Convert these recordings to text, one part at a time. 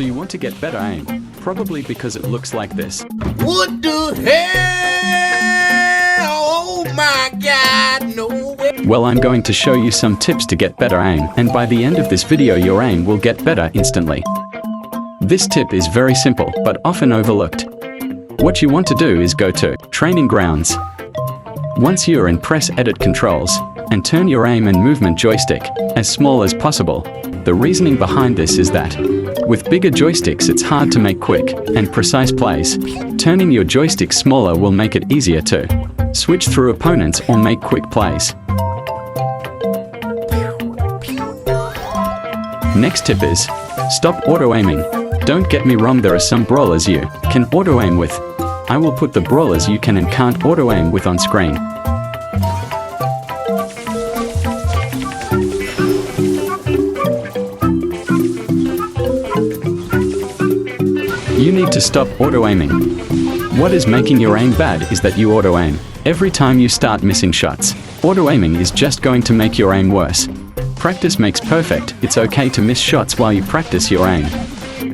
So you want to get better aim, probably because it looks like this. What the hell? Oh my God, no way. Well, I'm going to show you some tips to get better aim, and by the end of this video your aim will get better instantly. This tip is very simple, but often overlooked. What you want to do is go to Training Grounds. Once you're in, press Edit Controls, and turn your aim and movement joystick as small as possible. The reasoning behind this is that with bigger joysticks it's hard to make quick and precise plays. Turning your joystick smaller will make it easier to switch through opponents or make quick plays. Next tip is stop auto-aiming. Don't get me wrong, there are some brawlers you can auto-aim with. I will put the brawlers you can and can't auto-aim with on screen. You need to stop auto-aiming. What is making your aim bad is that you auto-aim every time you start missing shots. Auto-aiming is just going to make your aim worse. Practice makes perfect. It's okay to miss shots while you practice your aim.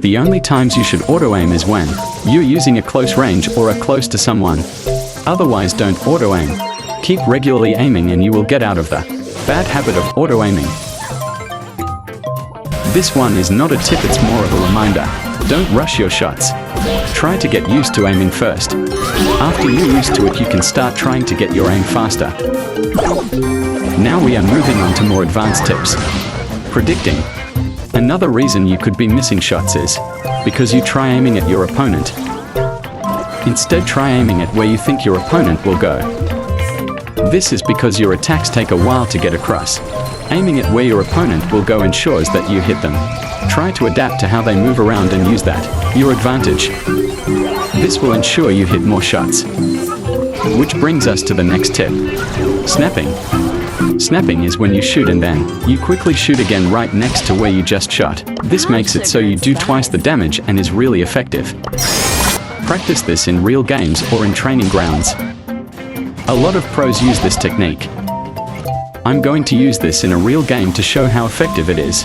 The only times you should auto-aim is when you're using a close range or are close to someone. Otherwise, don't auto-aim. Keep regularly aiming and you will get out of the bad habit of auto-aiming. This one is not a tip, it's more of a reminder. Don't rush your shots. Try to get used to aiming first. After you're used to it, you can start trying to get your aim faster. Now we are moving on to more advanced tips. Predicting. Another reason you could be missing shots is because you try aiming at your opponent. Instead, try aiming at where you think your opponent will go. This is because your attacks take a while to get across. Aiming at where your opponent will go ensures that you hit them. Try to adapt to how they move around and use that your advantage. This will ensure you hit more shots. Which brings us to the next tip. Snapping. Snapping is when you shoot and then you quickly shoot again right next to where you just shot. This makes it so you do twice the damage and is really effective. Practice this in real games or in training grounds. A lot of pros use this technique. I'm going to use this in a real game to show how effective it is.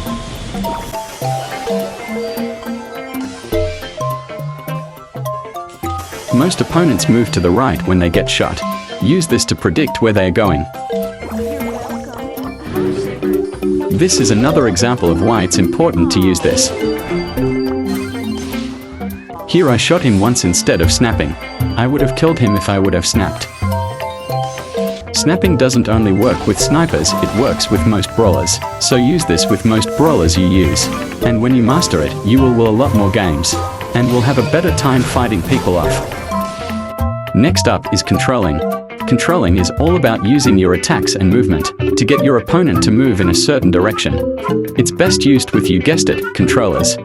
Most opponents move to the right when they get shot. Use this to predict where they are going. This is another example of why it's important to use this. Here I shot him once instead of snapping. I would have killed him if I would have snapped. Snapping doesn't only work with snipers, it works with most brawlers. So use this with most brawlers you use. And when you master it, you will win a lot more games. And will have a better time fighting people off. Next up is controlling. Controlling is all about using your attacks and movement to get your opponent to move in a certain direction. It's best used with, you guessed it, controllers.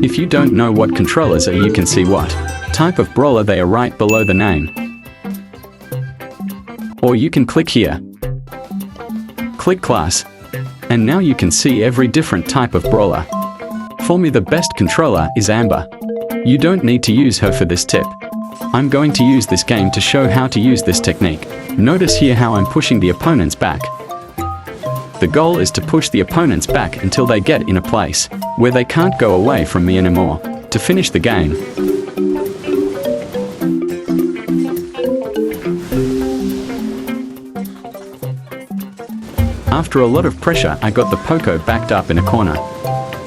If you don't know what controllers are, you can see what type of brawler they are right below the name. Or you can click here. Click class. And now you can see every different type of brawler. For me, the best controller is Amber. You don't need to use her for this tip. I'm going to use this game to show how to use this technique. Notice here how I'm pushing the opponents back. The goal is to push the opponents back until they get in a place where they can't go away from me anymore to finish the game. After a lot of pressure, I got the Poco backed up in a corner.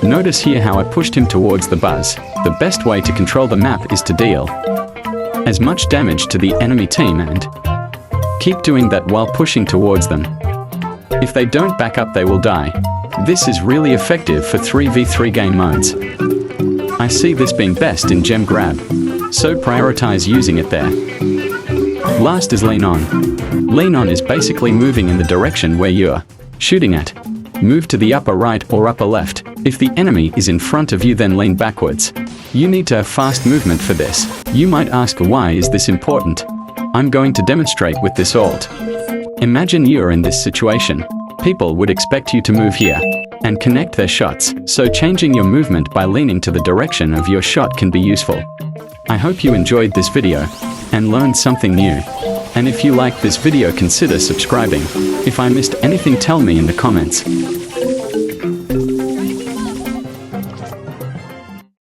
Notice here how I pushed him towards the buzz. The best way to control the map is to deal as much damage to the enemy team and keep doing that while pushing towards them. If they don't back up, they will die. This is really effective for 3v3 game modes. I see this being best in gem grab, so prioritize using it there. Last is lean on. Lean on is basically moving in the direction where you're shooting at. Move to the upper right or upper left. If the enemy is in front of you, then lean backwards. You need to have fast movement for this. You might ask, why is this important? I'm going to demonstrate with this alt. Imagine you're in this situation. People would expect you to move here and connect their shots, so changing your movement by leaning to the direction of your shot can be useful. I hope you enjoyed this video and learned something new. And if you liked this video, consider subscribing. If I missed anything, tell me in the comments.